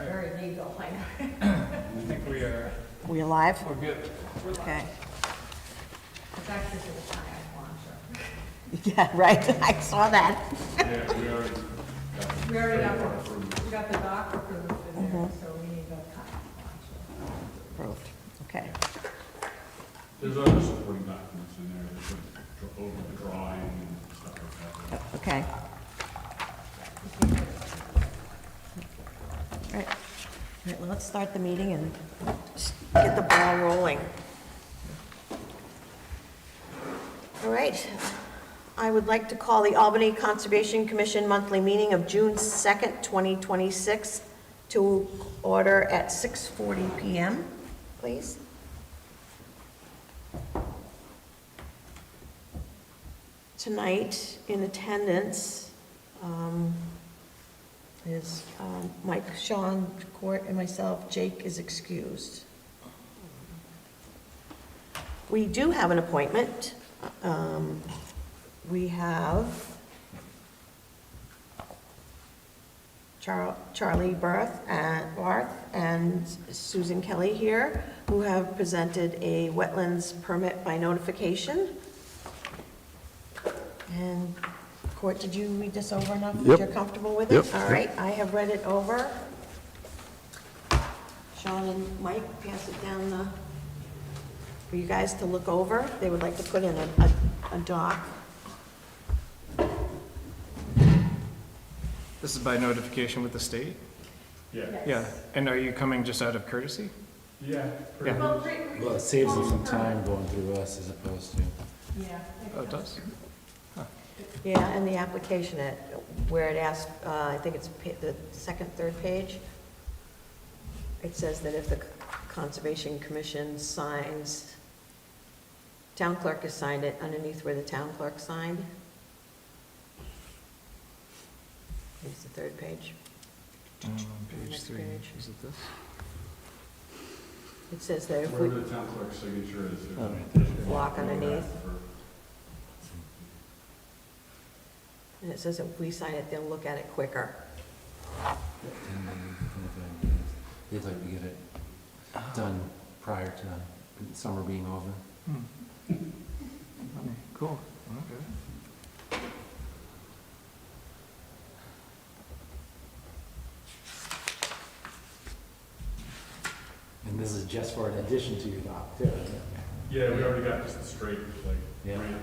very legal, I know. I think we are, We alive? we're good. Okay. It's actually for the kayak launcher. Yeah, right, I saw that. Yeah, we already We already got the dock approved in there, so we need the kayak launcher. Approved, okay. there's other supporting documents in there, there's over the drawing and stuff like that. Okay. All right, well, let's start the meeting and just get the ball rolling. All right, I would like to call the Albany Conservation Commission monthly meeting of June 2nd, 2026 to order at 6:40 PM, please. Tonight, in attendance, is Mike, Sean, Court, and myself. Jake is excused. We do have an appointment. We have Charlie Barth and Susan Kelly here, who have presented a wetlands permit by notification. And Court, did you read this over enough that Yep. you're comfortable with it? Yep. All right, I have read it over. Sean and Mike, pass it down for you guys to look over. They would like to put in a dock. This is by notification with the state? Yeah, Yeah, and are you coming just out of courtesy? yeah, pretty Yeah. much. Well, it saves them some time going through us as opposed to. Yeah. Oh, it does? Yeah, and the application, where it asks, I think it's the second, third page, it says that if the Conservation Commission signs, town clerk has signed it underneath where the town clerk signed. It's the third page. Page Next 3, page. is it this? It says that if we, Wherever the town clerk's signature is, there's Oh. a Block underneath. for- and it says if we sign it, they'll look at it quicker. They'd like to get it done prior to summer being over. Cool, okay. And this is just for an addition to your dock, too, isn't it? Yeah, we already got just the straight, like, Yeah. ramp,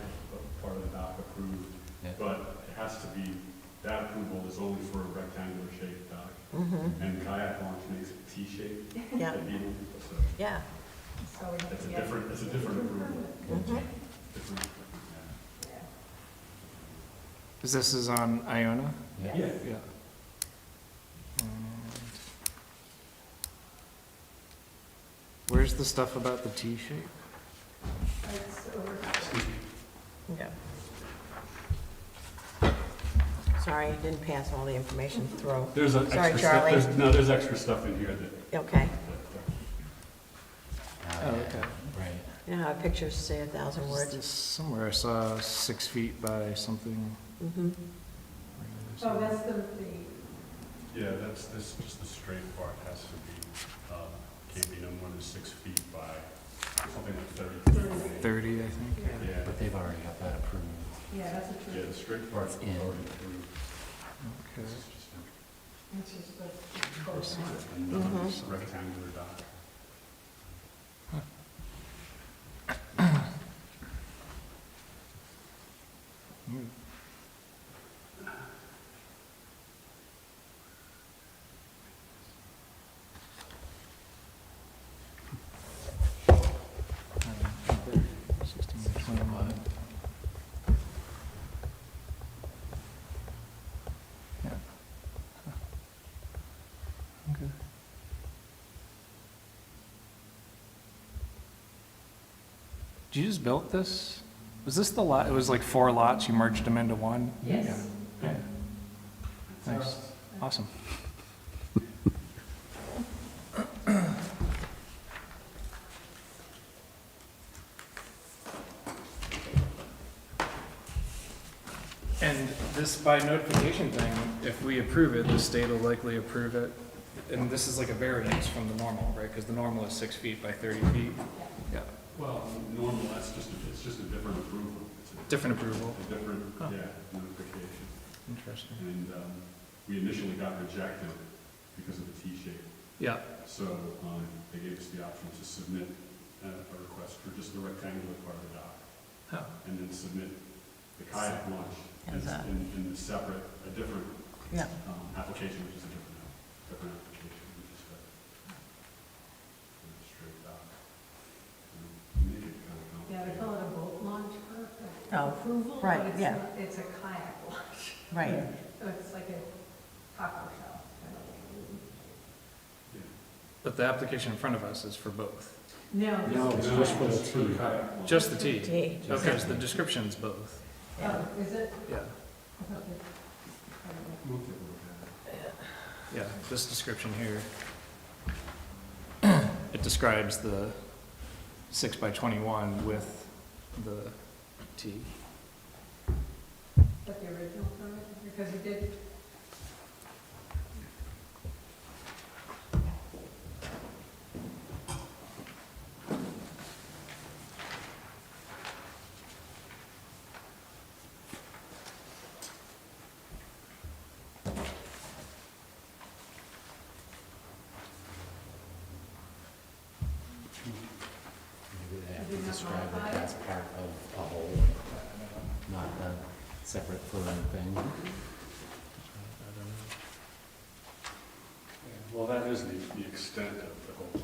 part of the dock approved, Yeah. but it has to be, that approval is only for a rectangular shaped dock. Mm-hmm, And kayak launch makes it T-shaped, yeah, at the end, so yeah. So we have it's to a get. different approval. Mhm. Different, Yeah. This is on Iona? yeah. Yes. Yeah. And where's the stuff about the T shape? It's over. Yeah. Sorry, I didn't pass all the information through. There's a Sorry, extra stuff, Charlie. there's extra stuff in here that, Okay. Oh, okay. Right. You know how pictures say 1,000 Is words? this somewhere I saw 6 feet by something. Mm-hmm. Oh, that's the, yeah, that's, this, just the straight part has to be, can't be no more than 6 feet by something like 30. 30, I think. Yeah, But they've already got that approved. yeah, that's a yeah, true. the straight part's In. already approved. Okay. This is just It's just the. I see it. Mhm. a rectangular dock. Hmm. Okay. 16 by 21. Yeah. Huh. Okay. Did you just build this? Was this the lot, it was like 4 lots, you merged them into one? Yes. Yeah. Nice, awesome. And this by notification thing, if we approve it, the state will likely approve it and this is like a variance from the normal, right? Because the normal is 6 feet by 30 feet. Yeah. Well, normal, it's just a different approval. It's a Different approval. A different, Oh. notification. Interesting. And we initially got rejected because of the T-shape. Yeah. So they gave us the option to submit a request for just the rectangular part of the dock, Oh. and then submit the kayak launch As a- in a separate, a different Yeah. application, which is a different application, which is a straight dock. Make it kind of Yeah, they complicated. call it a boat launch Oh, approval, right, but it's yeah. not, it's a kayak launch. Right. So it's like a taco shell. kind of. Yeah. But the application in front of us is for both. No. No, this it's is- just for the Just for the T. kayak launch. Just the T. T. Okay, so the description's both. Oh, is it? Yeah. I thought they- We'll take a look at it. Yeah, this description here, it describes the 6 by 21 with the T. But the original permit, because you did, Maybe they have Did to you not describe modify it it? as part of a whole, not a separate fluid thing. Well, that is the extent of the whole.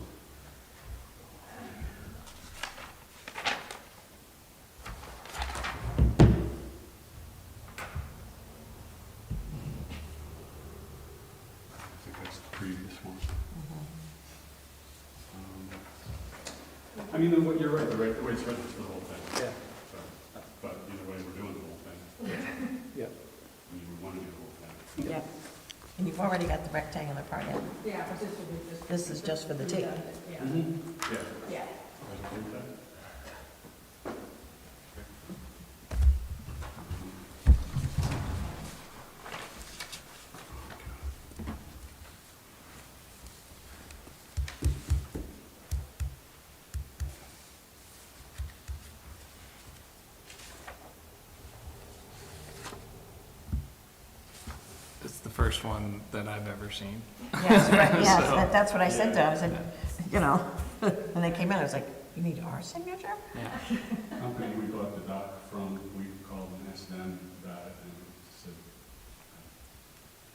I think that's the previous one. I mean, you're right, the way it's written is the whole thing. Yeah. So, but either way, we're doing the whole thing. Yeah. I mean, we want to do the whole thing. Yeah. And you've already got the rectangular part in. yeah, but this will be just. This is just for the T. Yeah, Yeah. yeah. Okay. It's the first one that I've ever seen. Yes, right, yes, So- that's what I said to him, I said, you know, when they came in, I was like, you need our signature? Yeah. Company we bought the dock from, we called and asked them about it, and said,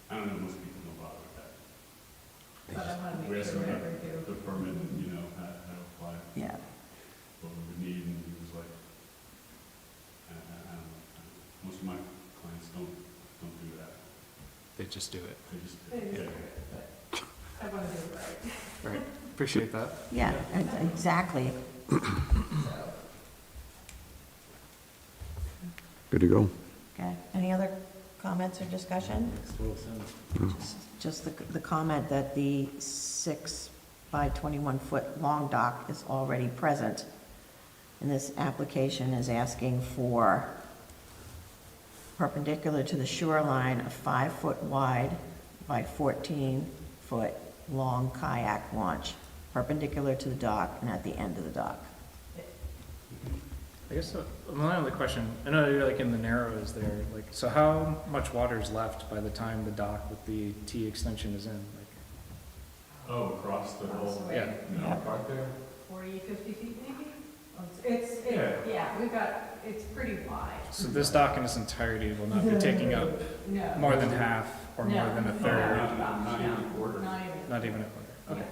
I don't know, most people don't bother with that. But I want to We make asked sure him we about ever do. the permit, and, you know, how to apply, Yeah. what we would need, and he was like, I don't know. Most of my clients don't do that. They just do it. They just, It is yeah. good, but I want to do it right. Right. Appreciate that. Yeah, exactly. So, Good to go. Okay, any other comments or discussion? Makes total sense. Just the comment that the 6 by 21 foot long dock is already present. And this application is asking for perpendicular to the shoreline, a 5 foot wide by 14 foot long kayak launch, perpendicular to the dock and at the end of the dock. I guess my only question, I know you're like in the narrows there, like, so how much water's left by the time the dock with the T extension is in? Like, Oh, across the whole, Yeah. no, part there? 40, 50 feet maybe? It's, Yeah. yeah, we've got, it's pretty wide. so this dock in its entirety will not be taking up No. more than half or more than a No, third? Not even a quarter. Not even. Not even a quarter? Okay.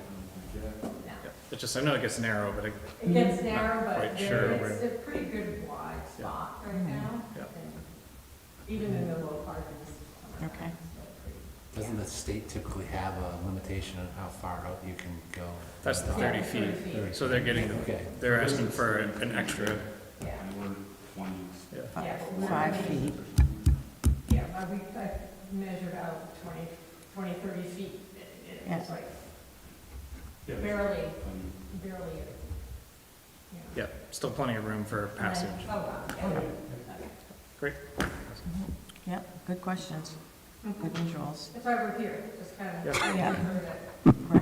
Yeah. No. Yeah. It's just, I know it gets narrow, but It gets narrow, Not but quite sure it's where- a pretty good wide spot right Mhm. now. Yeah. And even in the low part of this. Okay. Doesn't the state typically have a limitation on how far out you can go? that's the Yeah, 30 feet. 30 feet. So they're getting, Okay. they're asking for an extra, Yeah, And we're 20s. yeah. yeah. but we're- 5 feet. Yeah, I measured out 20, 30 feet. Yeah. It's like Yeah. barely, Um, barely, Yeah, still plenty of room for passage. Oh, wow, yeah. Okay. Great. Yeah, good questions. Good visuals. That's why we're here, just kind of. Yeah. Yeah. Right.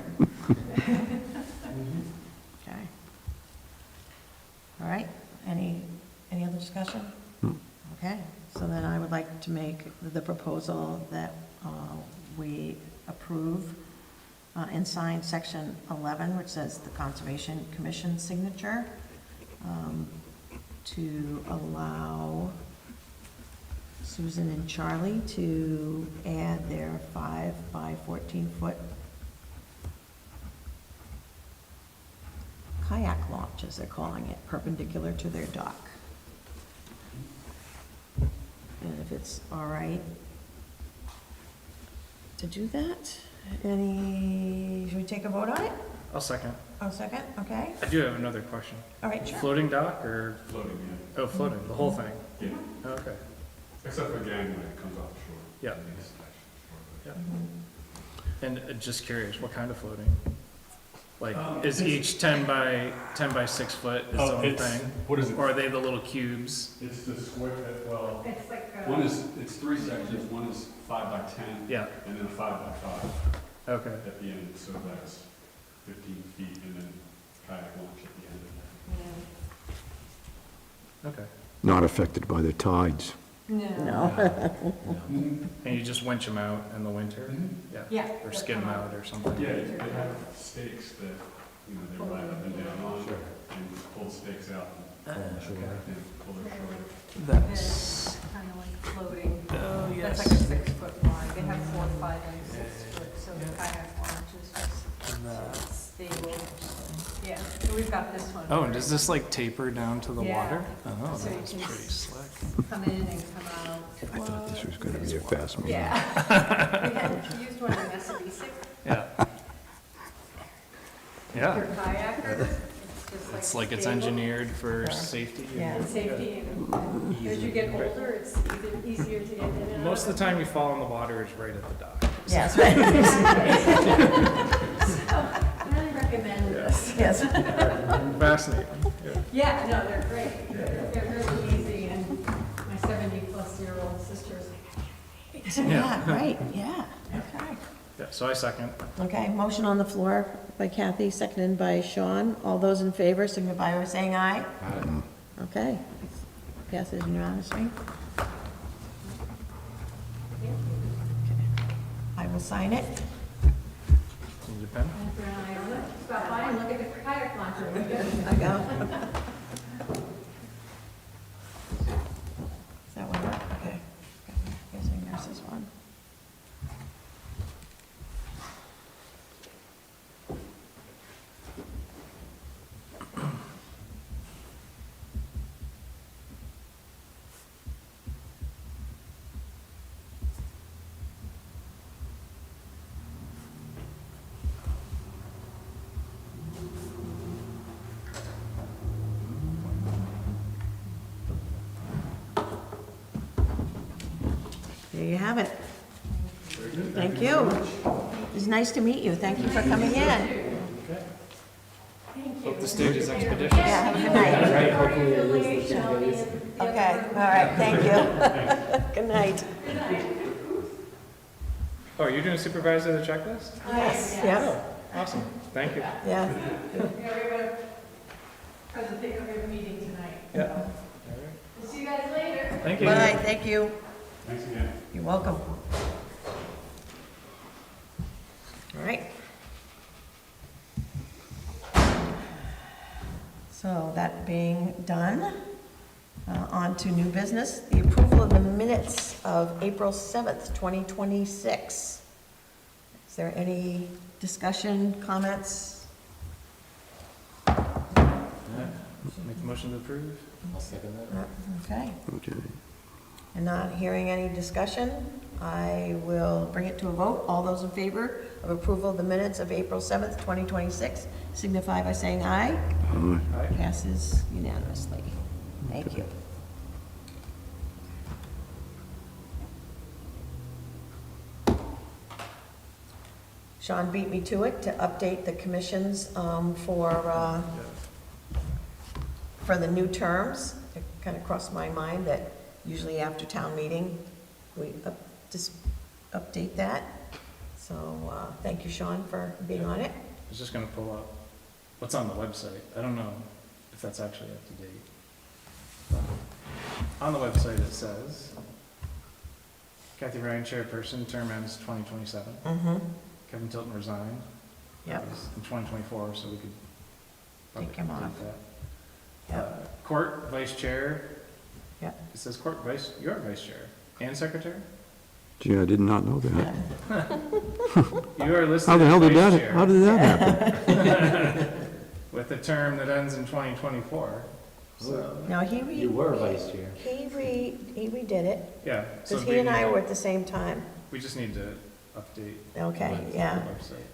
Okay. All right, any other discussion? Okay, so then I would like to make the proposal that we approve and sign section 11, which says the Conservation Commission signature, to allow Susan and Charlie to add their 5 by 14-foot kayak launch, as they're calling it, perpendicular to their dock. And if it's all right to do that, should we take a vote on it? I'll second. Oh, second, okay. I do have another question. All right, sure. Floating dock or, Floating, oh, floating, the whole thing? yeah. Oh, okay. Except for again, when it comes off shore. Yeah. It is attached to shore, Yeah. Mhm. And just curious, what kind of floating? Like, is each 10 by 6 foot its Oh, own it's- thing? What is it? Or are they the little cubes? It's the square, well, It's like, it's 3 sections, one is 5 by 10, Yeah, and then a 5 by 5 okay. at the end, so that's 15 feet, and then kayak launch at the end of that. Okay. Not affected by the tides. No. And you just winch them out in the winter? Yeah. yeah. Or skin them out or something? Yeah, they have stakes that, you know, they ride up and down on, and pull the stakes out and pull their shore. That's, Kind of like floating. oh, That's like a 6-foot line. They have 4, 5, and 6 foot, so the kayak launch is just stable. Yeah, so we've got this one. oh, and does this like taper down to the Yeah. water? Oh, So you that's can pretty slick. Come in and come out. I thought this was going to be a fast movie. Yeah. We used one in Messabesic Yeah. for Yeah. kayakers. It's like it's stable. engineered for safety. Yeah. And safety, and as you get older, it's even easier to get in and out. Most of the time you fall in the water is right at the dock. Yes. I really recommend this. Yes. Fascinating. Yeah, no, they're great. They're really easy, and my 70-plus-year-old sister is like, Yeah, right, yeah, okay. Yeah, so I second. Okay, motion on the floor by Kathy, seconded by Sean. All those in favor signify by saying aye. Okay, passes unanimously. I will sign it. Need your pen? and for an eye on it. Stop by and look at the kayak launcher. I go. Is that one? Okay. Guessing there's this one. There you have it. Thank you. It's nice to meet you. Thank you for coming in. Hope the stage is expeditious. Yeah, have a good night. Right, hopefully it is. Okay, all right, thank you. Good night. Oh, you're doing supervisor of the checklist? Yes, yeah, Awesome, thank you. yeah. Yeah, we have a presentation, we have a meeting tonight. Yeah. so. All right. We'll see you guys later. Thank you. Bye, thank you. Thanks again. You're welcome. All right. So that being done, on to new business, the approval of the minutes of April 7th, 2026. Is there any discussion, comments? All right. Make the motion to approve? I'll second that. Okay. Okay. And not hearing any discussion, I will bring it to a vote. All those in favor of approval of the minutes of April 7th, 2026, signify by saying aye. Aye. Passes unanimously. Thank you. Sean beat me to it to update the commissions for the new terms. It kind of crossed my mind that usually after town meeting, we just update that. So, thank you, Sean, for being on it. I was just gonna pull up what's on the website. I don't know if that's actually up to date. But on the website, it says Kathy Ryan, chairperson, term ends 2027. Mm-hmm. Kevin Tilton resigned. Yep. That was in 2024, so we could probably Take him complete off. that. Yep. Court vice chair. Yep. It says court vice, you're vice chair and secretary. Gee, I did not know that. You are listed How the as hell did vice that, chair how did that happen? with a term that ends in 2024. So, Now, You were vice chair. he redid it, yeah. so because we he and need I to- were at the same time. We just need to update Okay, Right. the yeah.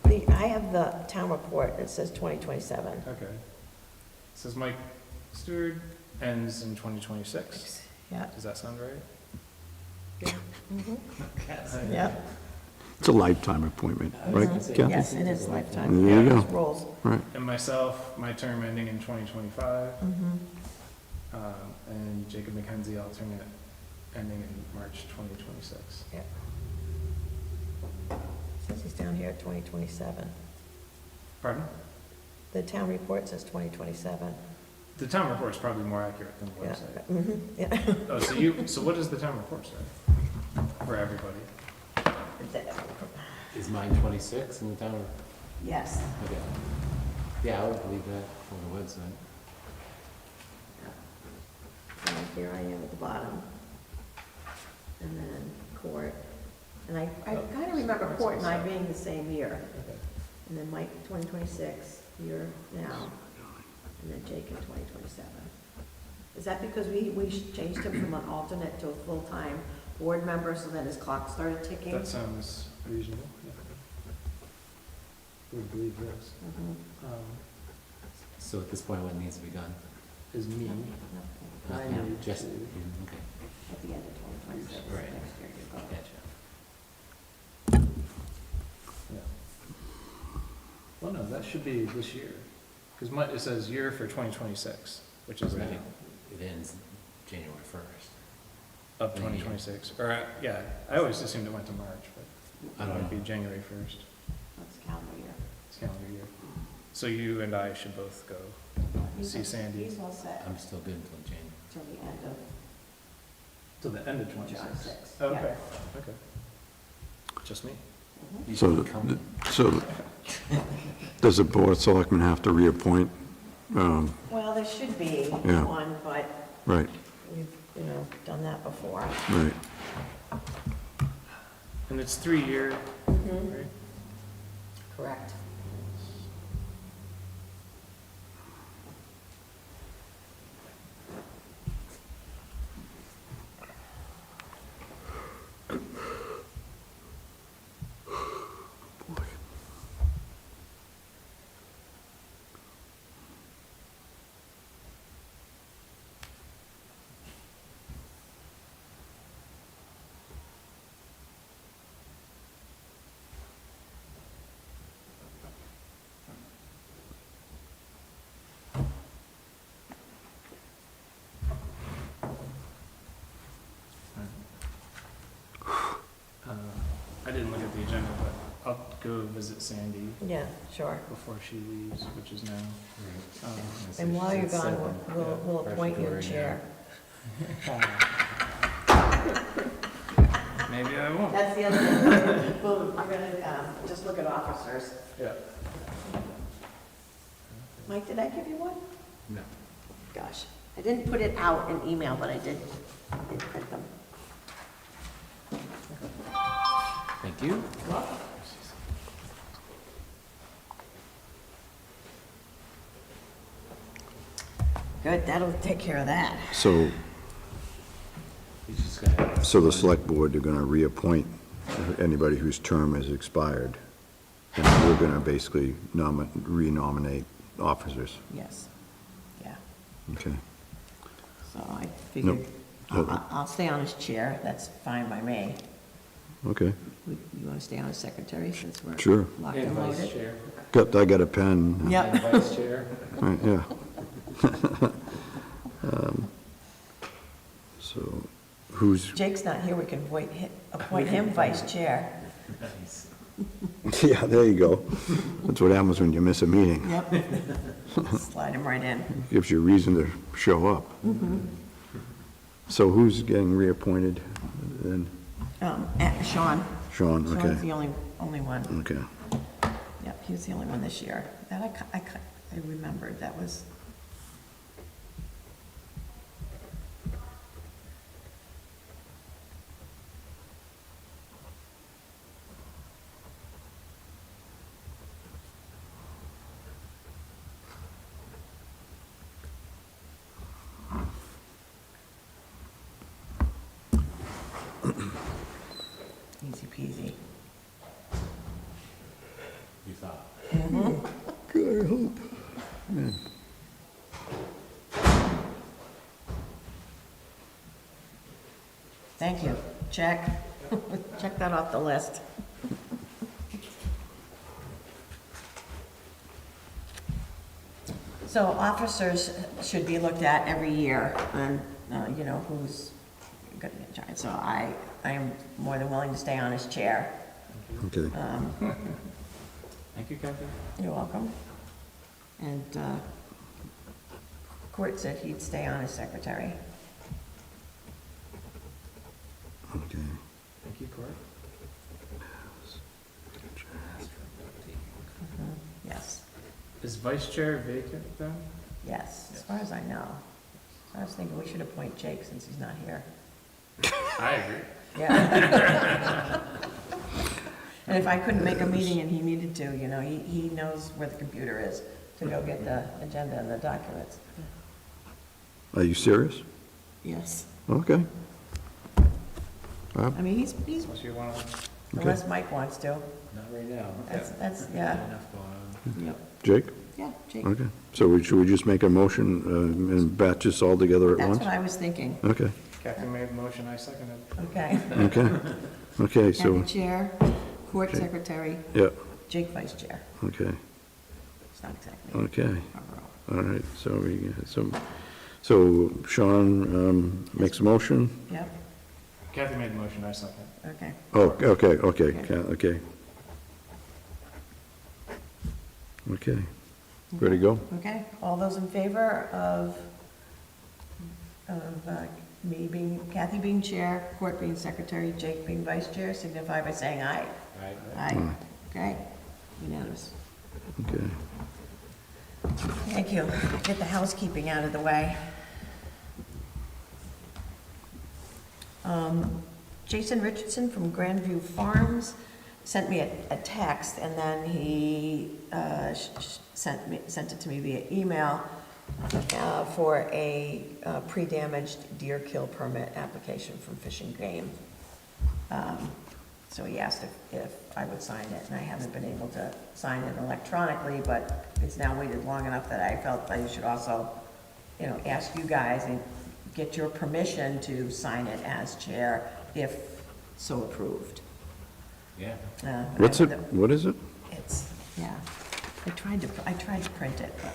website. I have the town report that says 2027. Okay. It says Mike Stewart ends in 2026. Yeah. Does that sound right? Mhm. Yep. It's a lifetime appointment, right, Mhm. Kathy? Yes, it is lifetime. There you Yeah, go. it rolls. Right. And myself, my term ending in 2025. Mhm. And Jacob McKenzie, alternate, ending in March 2026. Yep. Says he's down here at 2027. Pardon? The town report says 2027. The town report is probably more accurate than the Yeah. website. Mhm. Yeah. Oh, so what does the town report say? For everybody? Is mine 26 in the town? Yes. Okay. Yeah, I would believe that from the website. And here I am at the bottom. And then court. And I kind of remember court and I being the same year. Okay. And then Mike, 2026, year now. And then Jake in 2027. Is that because we changed him from an alternate to a full-time board member, so then his clock started ticking? That sounds reasonable. Yeah. Would believe this. Mhm. So at this point, what needs to be done? Is me. I Nothing, need just, to- okay, At the end of 2026, Right. next year you go. gotcha. Yeah. Well, no, that should be this year. Because it says year for 2026, which is now, Right. It ends January 1st. of 2026. Or, yeah, I always assumed it went to March, but I it don't might be know. January 1st. That's calendar year. It's calendar year. So you and I should both go see Sandy He's all set I'm still good until January. till the end of till the end of July 26. 6th. Oh, Yeah. okay, okay. Just me? Mhm. You So, should come. so, does the board of selectmen have to reappoint? Well, there should be Yeah. one, but Right, we've, done that before. right. And it's 3-year, Mhm. right? Correct. I didn't look at the agenda, but I'll go visit Sandy Yeah, sure. before she leaves, which is now. And while you're gone, we'll appoint you chair. Maybe I won't. That's the other thing. Boom, we're gonna, just look at officers. Yeah. Mike, did I give you one? No. Gosh, I didn't put it out in email, but I did print them. Thank you. Good, that'll take care of that. So, He's just gonna. so the select board, they're gonna reappoint anybody whose term has expired. And we're gonna basically renominate officers. Yes, yeah. Okay. So I figured, Nope. I'll stay on as chair, that's fine by me. Okay, You want to stay on as secretary since we're sure. locked And and vice loaded? chair. I got a pen. Yeah. And vice chair. Right, yeah. So, who's, Jake's not here, we can appoint him vice chair. Nice. yeah, there you go. That's what happens when you miss a meeting. Yep. Slide him right in. Gives you a reason to show up. So who's getting reappointed then? Sean. Sean, Sean's okay, the only one. okay. Yep, he was the only one this year. That I remembered, that was. Easy peasy. You thought? Good, I hope. Yeah. Thank you. Check. Check that off the list. So officers should be looked at every year and, you know, who's going to get charged. So I am more than willing to stay on as chair. Okay, Thank you, Kathy. You're welcome. And Court said he'd stay on as secretary. okay. Thank you, Court. Yes, Is vice chair vacant then? yes, as far as I know. So I was thinking we should appoint Jake since he's not here. I agree. Yeah. And if I couldn't make a meeting and he needed to, you know, he knows where the computer is to go get the agenda and the documents. Are you serious? Yes. Okay. I mean, he's, Unless you want to, unless Mike wants to. Not right now. That's, yeah, Enough going on. yep, Jake? yeah, Jake. Okay. So should we just make a motion and batch this all together at That's once? what I was thinking. Okay, Kathy made the motion, I seconded. Okay. okay. Okay, so, Kathy chair, Court Okay. secretary, yeah, Jake vice chair. okay, It's not exactly okay. a row. All right, so Sean makes a motion? Yep, Kathy made the motion, I second. okay. Oh, okay, okay, Okay. okay. Okay, ready to go? Okay, all those in favor of Kathy being chair, Court being secretary, Jake being vice chair, signify by saying aye. Right? Aye. Okay, unanimous. Okay. Thank you. Get the housekeeping out of the way. Jason Richardson from Grandview Farms sent me a text, and then he sent it to me via email for a pre-damaged deer kill permit application from Fish and Game. So he asked if I would sign it, and I haven't been able to sign it electronically, but it's now waited long enough that I felt I should also, you know, ask you guys and get your permission to sign it as chair if so approved. Yeah. What's it, what is it? It's, yeah, I tried to print it, but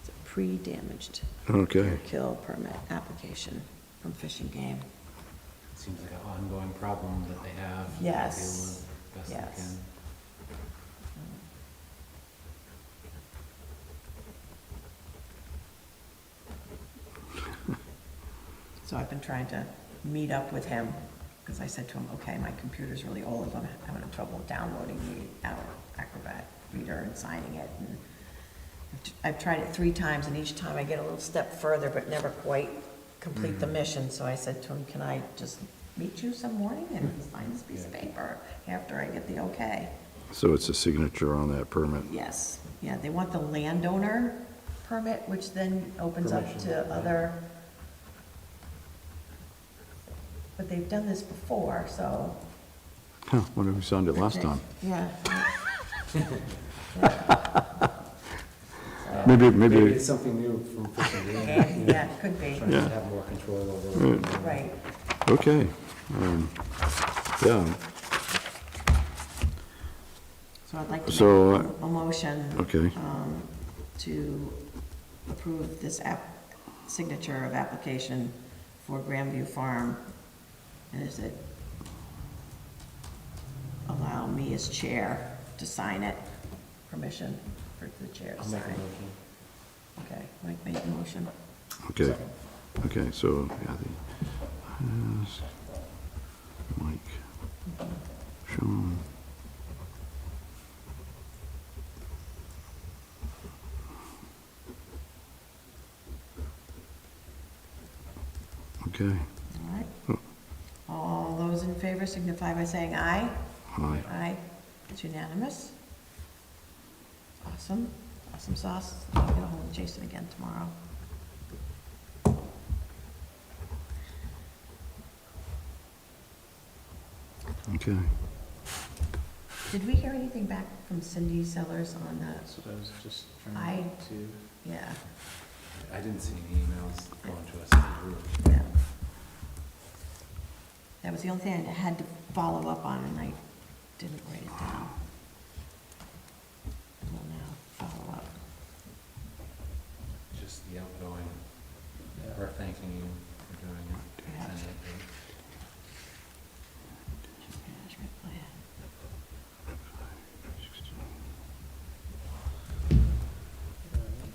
it's a pre-damaged Okay, deer kill permit application from Fish and Game. Seems like an ongoing problem that they have. Yes. Deal with best they Yes. can. So I've been trying to meet up with him, because I said to him, okay, my computer's really old, I'm having trouble downloading the Acrobat Reader and signing it. And I've tried it 3 times, and each time I get a little step further, but never quite complete the mission. So I said to him, can I just meet you some morning and sign this piece of paper after I get the okay? so it's a signature on that permit. Yes, yeah, they want the landowner permit, which then opens up Permission, to yeah. other, but they've done this before, so. Huh, wonder who signed it last time? Yeah. Maybe, Maybe maybe, it's something new from Fish and Game. Yeah, it could be, Trying to have more control over it. right. okay. Yeah, So I'd like to So, make a motion okay, to approve this signature of application for Grandview Farm. And is it allow me as chair to sign it? Permission for the chair to I'll sign. make a motion. Okay, Mike made the motion. Okay, Second. okay, so Kathy has Mike, Sean. Okay, All right. All those in favor signify by saying aye. aye. Aye. It's unanimous. Awesome. Awesome sauce. I'll get a hold of Jason again tomorrow. Okay. Did we hear anything back from Cindy Sellers on That's what I was just trying I- to. yeah, I didn't see any emails going to us in the group. yeah. That was the only thing I had to follow up on, and I didn't write it down. Well, now, follow up. Just the outgoing, her thanking you for doing it. Yeah. Send it. Management plan.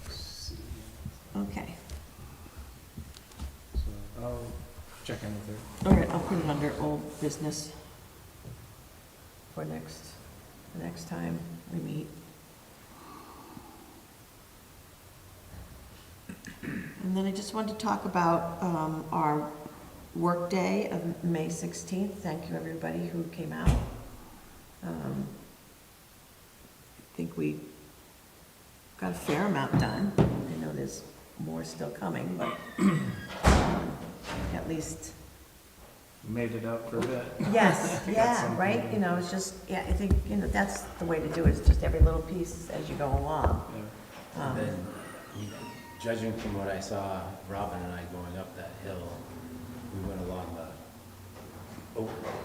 Let's see. Okay, So I'll check in with her. all right, I'll put it under old business for the next time we meet. And then I just wanted to talk about our workday of May 16th. Thank you, everybody who came out. I think we got a fair amount done. I know there's more still coming, but at least, Made it up for a bit. yes, Got yeah, something. right? You know, it's just, yeah, I think, you know, that's the way to do it. It's just every little piece as you go along. Yeah. Um, And then, judging from what I saw, Robin and I going up that hill, we went along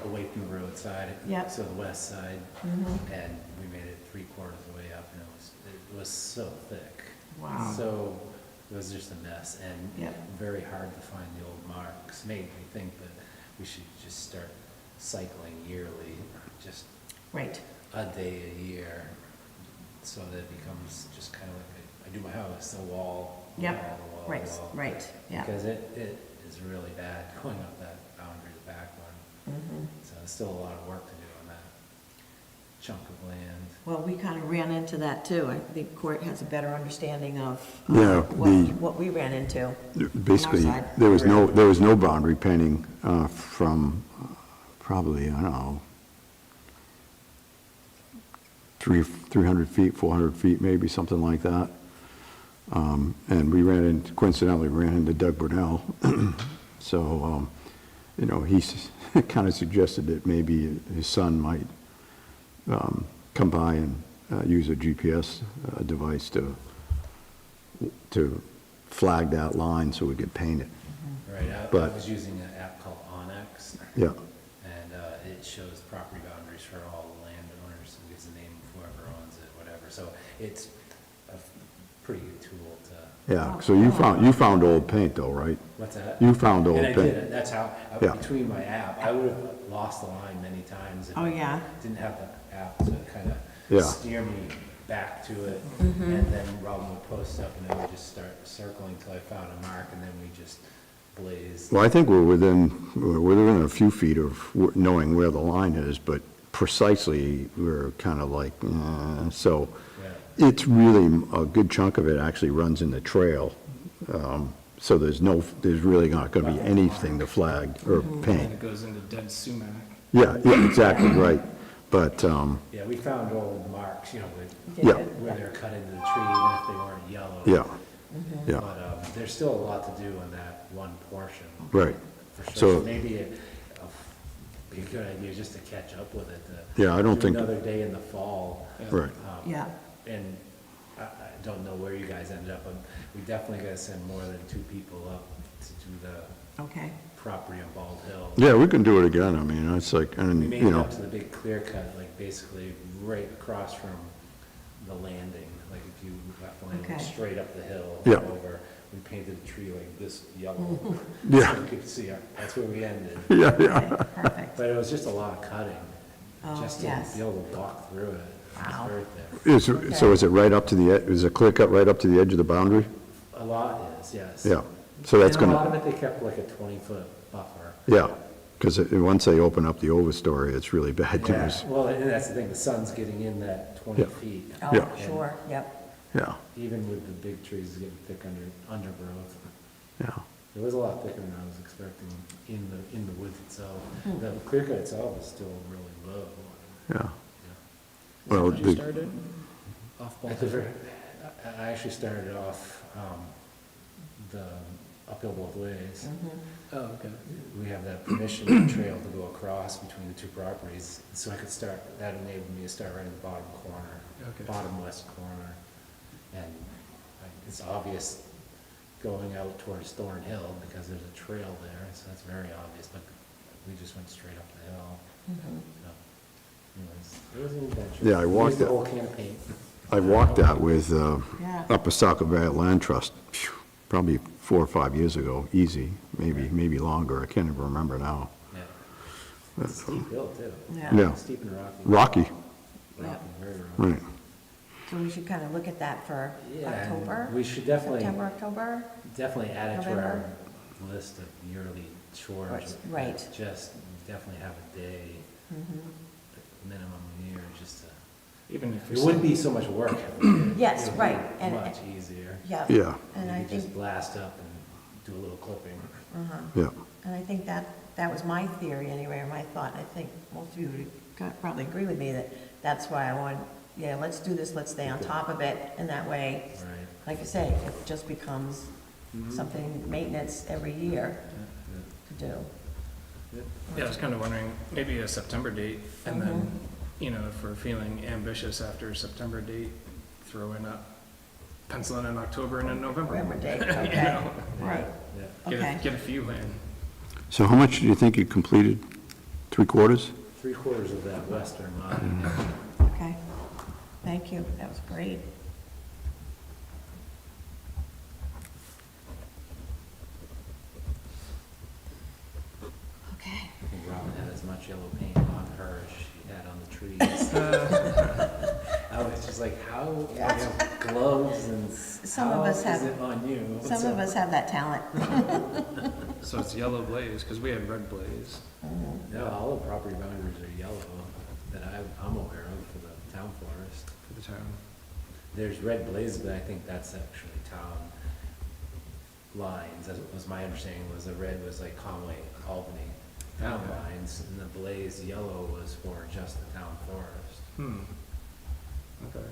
away from the roadside. Yep. So the west side, mhm. and we made it 3/4 of the way up, and it was so thick. Wow. So, it was just a mess, and Yep. very hard to find the old marks. Made me think that we should just start cycling yearly, just Right, a day a year, so that it becomes just kind of like, I do my house, a wall, Yep. wall, wall, right, wall. right, yeah. Because it is really bad going up that boundary, the back one. Mhm. So there's still a lot of work to do on that chunk of land. Well, we kind of ran into that too. I think Court has a better understanding of Yeah, what we ran into. Basically, side. there was no boundary painting from probably, I don't know, 300 feet, 400 feet, maybe, something like that. And coincidentally, ran into Doug Brunel. So, you know, he kind of suggested that maybe his son might come by and use a GPS device to flag that line so we could paint it. Right, I But- was using an app called Onyx, Yeah, and it shows property boundaries for all the landowners, and gives the name of whoever owns it, whatever. So it's a pretty good tool to, yeah. So you found old paint though, right? what's that? You found old And I paint. did it, that's how, Yeah. between my app, I would have lost the line many times if Oh, I yeah. didn't have the app to kind Yeah. of steer me back to it. Mm-hmm. And then Robin would post up, and then we just start circling till I found a mark, and then we just blazed. Well, I think we're within a few feet of knowing where the line is, but precisely, we're kind of like, so Yeah. it's really, a good chunk of it actually runs in the trail. So there's really not going to be anything to flag or And paint. it goes into dead sumac. Yeah, exactly, right. But, Yeah, we found old marks, you know, yeah, where they're cut into the tree, even if they weren't yellow. yeah, yeah, But there's still a lot to do on that one portion. right. For So- sure. So maybe it'd be a good idea just to catch up with it. to Yeah, I don't do think- Another day in the fall. Yeah. Right. Yeah, And I don't know where you guys ended up, but we definitely gotta send more than 2 people up to do the okay. property on Bald Hill. Yeah, we can do it again. I mean, it's like, We and, made you it know, up to the big clear cut, like basically right across from the landing. Like if you left the landing Okay. straight up the hill Yeah. over, we painted a tree like this yellow. Yeah. So you could see, that's where we ended. Yeah, Okay, yeah. perfect. But it was just a lot of cutting, Oh, just to yes. be able to walk through it. Wow. It's very thick. So is it right up to the, is it clear cut right up to the edge of the boundary? A lot is, yes. Yeah, so that's And a lot gonna, of it, they kept like a 20-foot buffer. yeah, because once they open up the overstory, it's really bad Yeah, news. well, and that's the thing, the sun's getting in that 20 Yeah. feet. Oh, Yeah. sure, yep. Yeah, Even with the big trees getting thick undergrowth. yeah, It was a lot thicker than I was expecting in the woods itself. Hmm. The clear cut itself is still really low. yeah. Yeah. Well, Did you the- start it? Off At the very, I actually started off, the uphill both ways. Mhm. Oh, okay. We have that permission trail to go across between the two properties, so I could start, that enabled me to start right in the bottom corner, Okay. bottom west corner. And it's obvious going out towards Thornhill because there's a trail there, so that's very obvious, but we just went straight up the hill. Mhm. So, anyways, it was an adventure. Yeah, I walked Used the it. whole can of paint. I walked that with Yeah. Upper Saco Valley Land Trust, phew, probably 4 or 5 years ago, easy, maybe longer, I can't even remember now. Yeah. It's a steep hill too. Yeah. Yeah, Steep and rocky. rocky, Rocky, very rocky. right. So we should kind of look at that for Yeah, and October, we should definitely, September, October? definitely add it to our November? list of yearly chores. Right. Just definitely have a day, Mhm. minimum a year, just to, Even if it wouldn't be so much work. if we did. Yes, It would right, be and- much easier. Yeah. Yeah, And You I could think, just blast up and do a little clipping. uh-huh. yeah, And I think that was my theory anyway, or my thought. I think most of you would probably agree with me that that's why I wanted, yeah, let's do this, let's stay on top of it. And that way, Right. like you say, it just becomes something, maintenance every year to do. Yeah, I was kind of wondering, maybe a September date, and then, you know, if we're feeling ambitious after a September date, throw in a, pencil in October and in November. November date, You okay, know, right, Yeah. okay. Get a few in. so how much do you think you completed? 3/4? 3/4 of that western line. Okay, thank you, that was great. Okay, I think Robin had as much yellow paint on her as she had on the trees. I was just like, how, you have gloves and Some of how us is have- it on you? some of us have that talent. So it's yellow blaze, because we had red blaze. No, all the property boundaries are yellow that I'm aware of for the town forest. For the town. There's red blaze, but I think that's actually town lines. That was my understanding, was the red was like Conway, Albany town Okay. lines, and the blaze yellow was for just the town forest. Okay.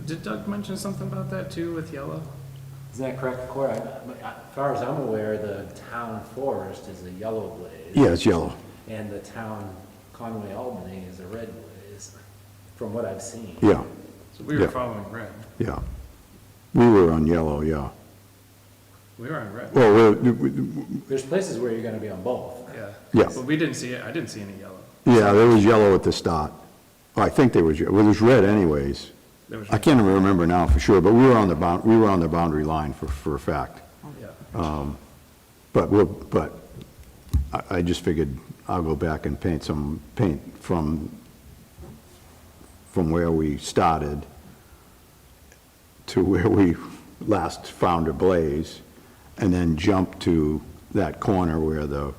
Did Doug mention something about that too, with yellow? Isn't that correct, Corey? As far as I'm aware, the town forest is a yellow blaze. Yeah, it's yellow. And the town Conway, Albany is a red blaze, from what I've seen. Yeah, So we were Yeah. following red. yeah. We were on yellow, yeah. We were on red. Well, There's places where you're gonna be on both. Yeah. Yeah. But we didn't see it, I didn't see any yellow. yeah, there was yellow at the start. Oh, I think there was, well, there was red anyways. There was I can't even remember now for sure, but we were on the boundary line for a fact. Yeah. But I just figured I'll go back and paint from where we started to where we last found a blaze, and then jump to that corner where the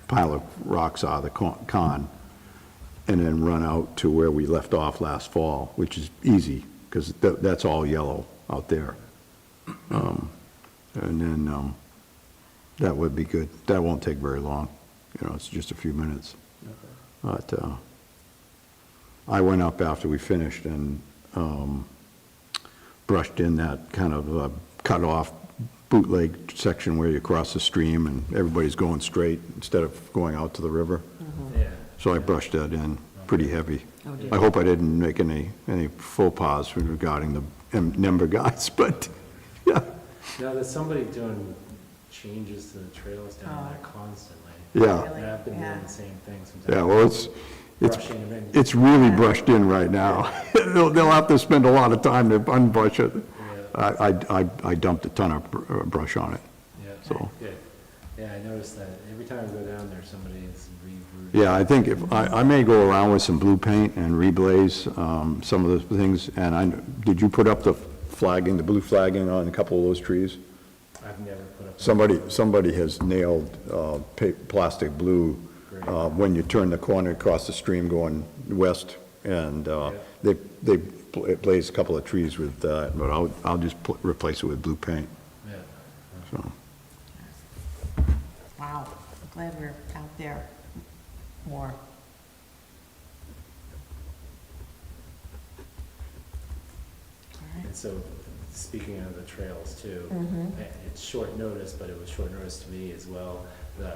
pile of rocks are, the con, and then run out to where we left off last fall, which is easy, because that's all yellow out there. And then, that would be good. That won't take very long, you know, it's just a few minutes. But, I went up after we finished and, brushed in that kind of cut off bootleg section where you cross the stream and everybody's going straight instead of going out to the river. Yeah. So I brushed that in pretty heavy. Oh, dear. I hope I didn't make any faux pas regarding the number guys, but, yeah, No, there's somebody doing changes to the trails down Oh. there constantly. yeah, Really? And I've been Yeah. doing the same thing sometimes. yeah, well, Brushing them in. it's really brushed in right now. They'll have to spend a lot of time to unbrush it. I dumped a ton of brush on it, Yeah, so. good. Yeah, I noticed that every time I go down there, somebody is re-rooted. Yeah, I think if, I may go around with some blue paint and reblaze some of the things, and did you put up the flagging, the blue flagging on a couple of those trees? I've never put up. Somebody has nailed plastic blue Great. when you turn the corner across the stream going west, and they blazed a couple of trees with that, but I'll just replace it with blue paint, Yeah. so. Wow, I'm glad we're out there more. All right. And so, speaking of the trails too, Mhm. it's short notice, but it was short notice to me as well. The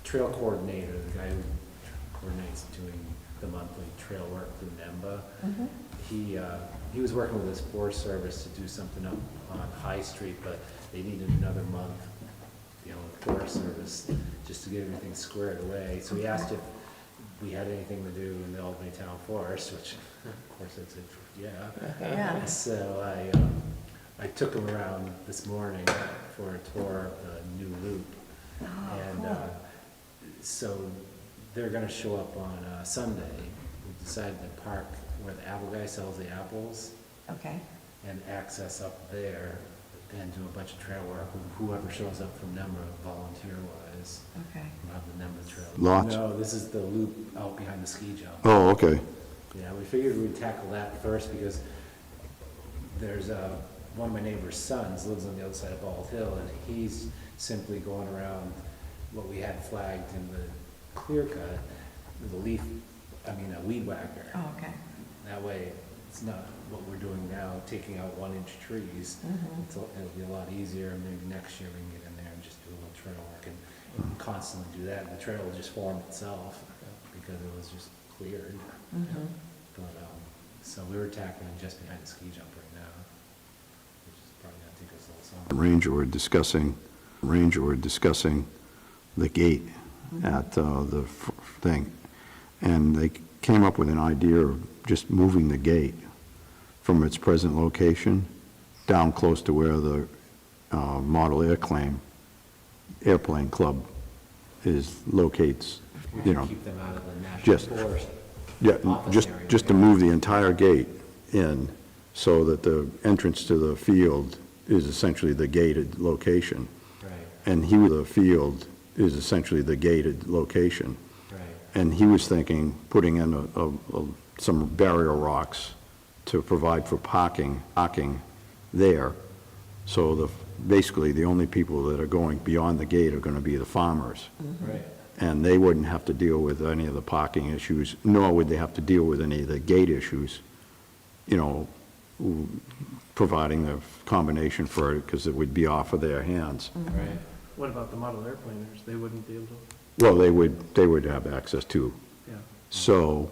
trail coordinator, the guy who coordinates doing the monthly trail work through NEMBA, Mhm. he was working with his Forest Service to do something up on High Street, but they needed another month, you know, with Forest Service, just to get everything squared away. So he asked if we had anything to do in the Albany Town Forest, which, of course, I said, yeah. Yeah. So I took him around this morning for a tour of the new loop. Oh, And cool. so they're gonna show up on Sunday. We decided to park where the apple guy sells the apples Okay, and access up there and do a bunch of trail work. Whoever shows up from NEMRA volunteer-wise, okay. will have the NEMRA trail. Lots? No, this is the loop out behind the ski jump. Oh, okay. Yeah, we figured we'd tackle that first because there's one of my neighbor's sons lives on the other side of Bald Hill, and he's simply going around what we had flagged in the clear cut with a weed whacker. Oh, okay. That way, it's not what we're doing now, taking out 1-inch trees. Mhm. It'll be a lot easier, and maybe next year we can get in there and just do a little trail work and constantly do that. And the trail will just form itself because it was just cleared. Mhm. But, so we were tackling just behind the ski jump right now, which is probably gonna take us a little The summer. ranger were discussing the gate at the thing, and they came up with an idea of just moving the gate from its present location down close to where the model airplane club locates, We you can know. keep them out of the national just- forest. Yeah, Office just, area. just to move the entire gate in so that the entrance to the field is essentially the gated location. Right, And the field is essentially the gated location. right. And he was thinking, putting in some barrier rocks to provide for parking there. So basically, the only people that are going beyond the gate are gonna be the farmers. Right. And they wouldn't have to deal with any of the parking issues, nor would they have to deal with any of the gate issues, you know, providing the combination for it, because it would be off of their hands. Right. What about the model airplaners? They wouldn't be able to, Well, they would have access too. yeah. So,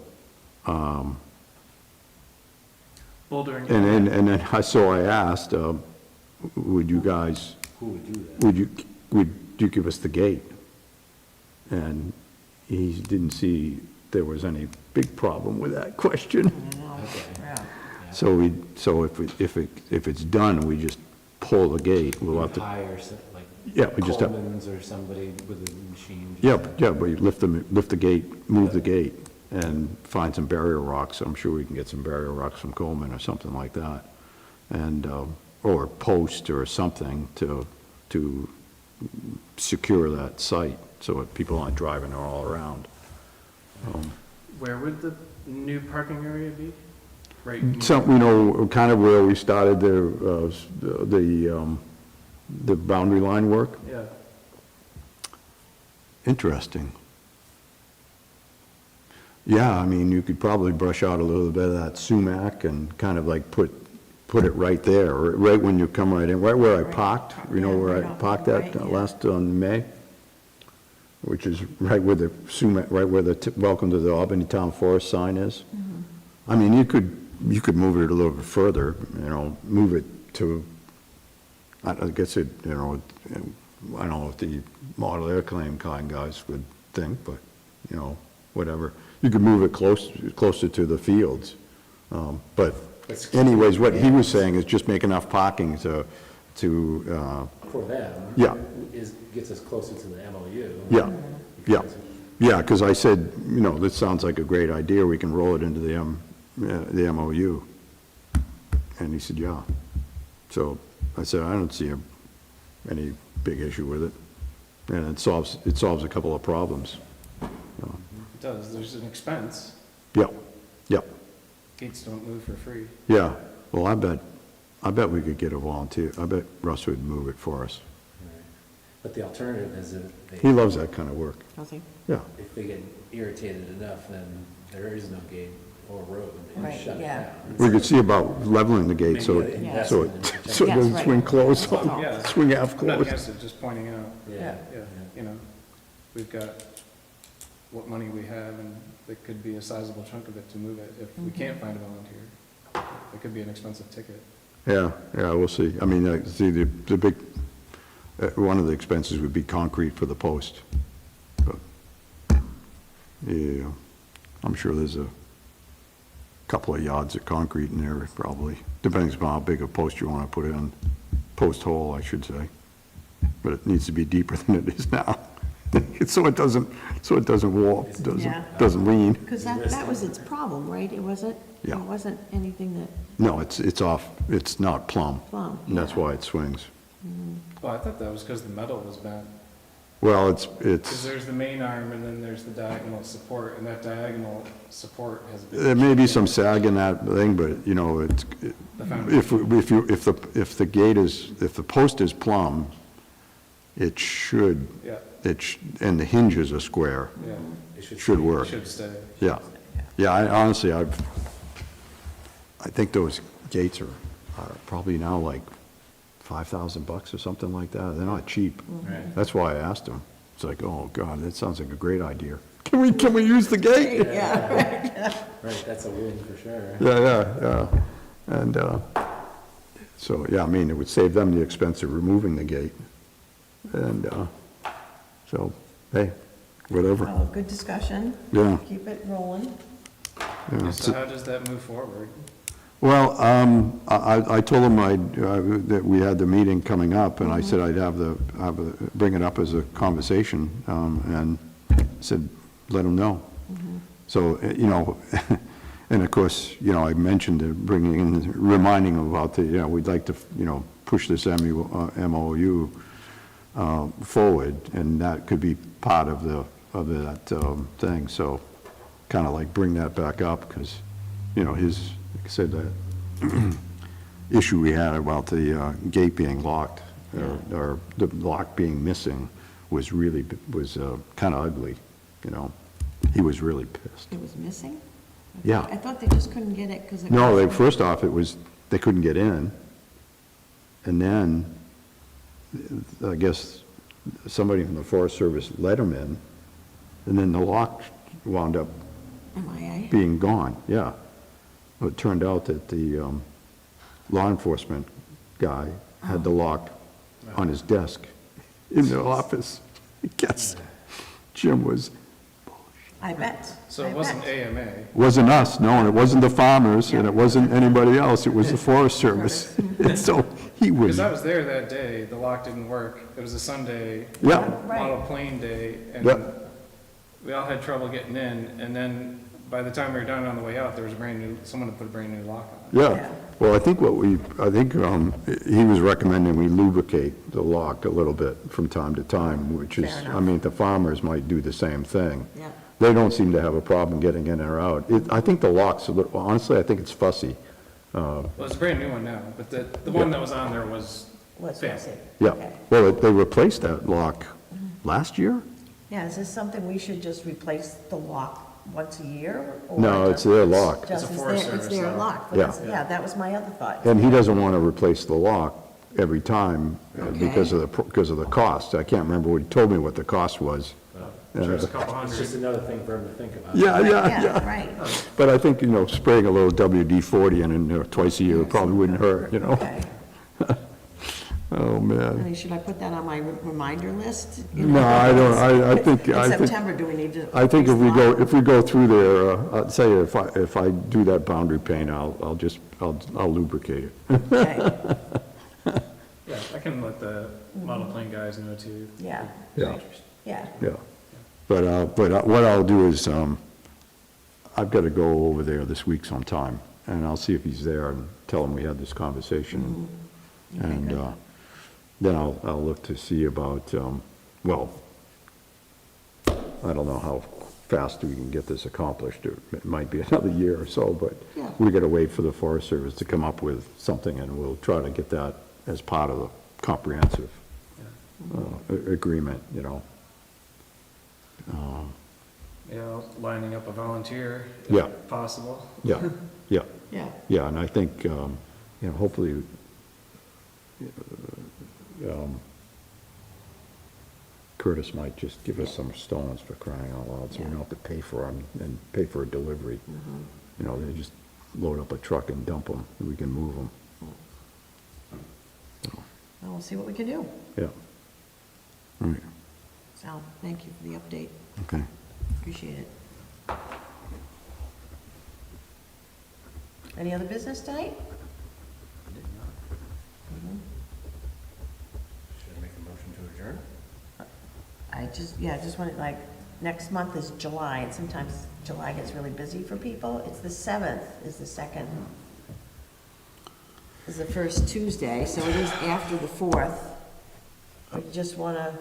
Bouldering. and then I asked, would you guys, Who would do that? would you give us the gate? And he didn't see there was any big problem with that question. Okay. Yeah. So if it's done, we just pull the gate, we'll have to, Hire, like, yeah, we just have, Coleman's or somebody with a machine. yeah, we lift the gate, move the gate, and find some barrier rocks. I'm sure we can get some barrier rocks from Coleman or something like that. And, or post or something to secure that site, so that people aren't driving all around. Where would the new parking area be? Right. Some, you know, kind of where we started the boundary line work. Yeah. Interesting. Yeah, I mean, you could probably brush out a little bit of that sumac and kind of like put it right there, right when you come right in, right where I Right. parked, you know, where I parked Right, that yeah. last on May, which is right where the sumac, right where the welcome to the Albany Town Forest sign is. I mean, you could move it a little bit further, you know, move it to, I guess it, you know, I don't know what the model airplane kind guys would think, but, you know, whatever. You could move it closer to the fields, but But anyways, what he was saying is just make enough parking to, For them. Yeah. Gets us closer to the MOU. yeah, yeah. Yeah, because I said, this sounds like a great idea, we can roll it into the MOU. And he said, yeah. So I said, I don't see any big issue with it. And it solves a couple of problems. It does, there's an expense. Yep, yep, Gates don't move for free. yeah. Well, I bet we could get a volunteer. I bet Russ would move it for us. Right. But the alternative is if He loves that kind of work. Does he? Yeah, if they get irritated enough, then there is no gate or road, and they Right, just shut it yeah. down. we could see about leveling the gate so Maybe it, invest so in it, protection. so it Yes, doesn't right. swing closed, Yeah. swing half I'm not closed. against it, just pointing out, Yeah. yeah, we've got what money we have, and it could be a sizable chunk of it to move it. If we can't find a volunteer, it could be an expensive ticket. Yeah, we'll see. I mean, see, the big, one of the expenses would be concrete for the post. But, yeah, I'm sure there's a couple of yards of concrete in there, probably. Depends upon how big a post you want to put in, post hole, I should say. But it needs to be deeper than it is now. So it doesn't warp, Yeah. doesn't lean. Because that was its problem, right? It wasn't anything that No, it's off, it's not plumb. plumb. And that's yeah. why it swings. Well, I thought that was because the metal was bent. Well, Because there's the main arm, and then there's the diagonal support, and that diagonal support has been. there may be some sag in that thing, but, The foundation. if the gate is, if the post is plumb, it should, Yeah, and the hinges are square, yeah, It should work. should stay. Yeah. Yeah, honestly, I think those gates are probably now like $5,000 or something like that. They're not cheap. Right. That's why I asked him. It's like, oh, God, that sounds like a great idea. Can we use the gate? Yeah, Right, that's a win for sure. Yeah. And, so, yeah, I mean, it would save them the expense of removing the gate. And, so, hey, whatever. well, good discussion. Yeah. Keep it rolling. Yeah. So how does that move forward? Well, I told him that we had the meeting coming up, and I said I'd bring it up as a conversation, and said, let him know. So, and of course, I mentioned reminding him about we'd like to, push this MOU forward, and that could be part of that thing. So, kind of like bring that back up, because, like I said, that issue we had about the gate being locked, or the lock being missing, was kind of ugly, He was really pissed. It was missing? Yeah. I thought they just couldn't get it because it. No, first off, they couldn't get in, and then, I guess, somebody from the Forest Service let them in, and then the lock wound up MIA? being gone, yeah. Well, it turned out that the law enforcement guy had the lock on his desk in the office. I guess Jim was, I bet. So I it wasn't bet. AMA. wasn't us, no, and it wasn't the farmers, and it wasn't anybody else, it was the Forest Service. And so he was, Because I was there that day, the lock didn't work. It was a Sunday. yeah, Model plane day, and Yeah. we all had trouble getting in, and then by the time we were done on the way out, there was someone had put a brand new lock on. yeah. Well, I think he was recommending we lubricate the lock a little bit from time to time, which is, Fair enough. I mean, the farmers might do the same thing. Yeah. They don't seem to have a problem getting in or out. I think the lock's a little, honestly, I think it's fussy. Well, it's a brand new one now, but the one that was on there was What's failed. missing? Yeah, Okay. well, they replaced that lock last year? Yeah, is this something we should just replace the lock once a year? or No, it's their lock. Just It's a as Forest it's Service their lock. lock. but Yeah. it's- Yeah, that was my other thought. And he doesn't want to replace the lock every time because of the cost. I can't remember what he told me what the cost was. Sure, it's a couple It's hundred. just another thing for him to think about. Yeah. Right. But I think, spraying a little WD-40 in twice a year probably wouldn't hurt, Okay. Oh, I man. mean, should I put that on my reminder list? No, I don't, I think, In I think, September, do we need to? I think if we at least go, if we go through there, I'd say if I do that boundary paint, I'll lubricate it. log? Okay, Yeah, I can let the model plane guys know too. yeah, Yeah, yeah, yeah. But what I'll do is, I've got to go over there this week sometime, and I'll see if he's there and tell him we had this conversation. Okay, And good. then I'll look to see about, well, I don't know how fast we can get this accomplished. It might be another year or so, but Yeah. we got to wait for the Forest Service to come up with something, and we'll try to get that as part of the comprehensive agreement, you know. Yeah, lining up a volunteer Yeah. if possible. Yeah, yeah, yeah, yeah, and I think, hopefully, Curtis might just give us some stones for crying out loud, so we don't have to pay for them and pay for a delivery. You know, they just load up a truck and dump them, and we can move them. well, we'll see what we can do. Yeah. All right, Sal, thank you for the update, okay. appreciate it. Any other business tonight? Mhm. Should I make a motion to adjourn? I just wanted, like, next month is July, and sometimes July gets really busy for people. It's the 7th is the second, is the first Tuesday, so it is after the 4th. We just want to,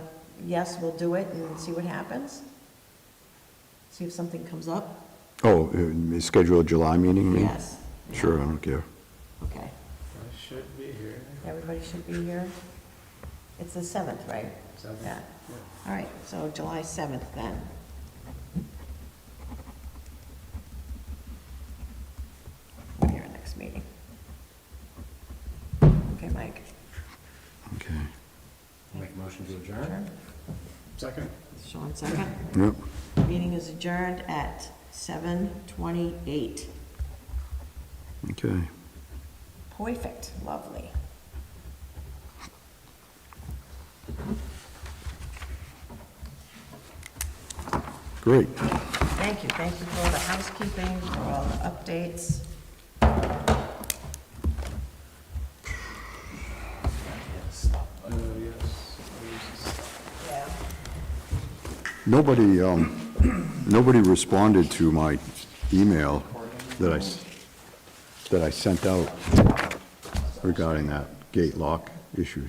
yes, we'll do it and see what happens? See if something comes up? Oh, schedule a July meeting, you mean? Yes. Sure, I don't care. Okay, I should be here. everybody should be here. It's the 7th, right? 7th. Yeah. All right, so July 7th then. We'll hear next meeting. Okay, Mike. Okay. Make a motion to adjourn? Adjourn. Second? Sean, second. Yep, Meeting is adjourned at 7:28. okay. Perfect, lovely. Great. Thank you for all the housekeeping, for all the updates. Yes. Yeah. Nobody responded to my email that I sent out regarding that gate lock issue.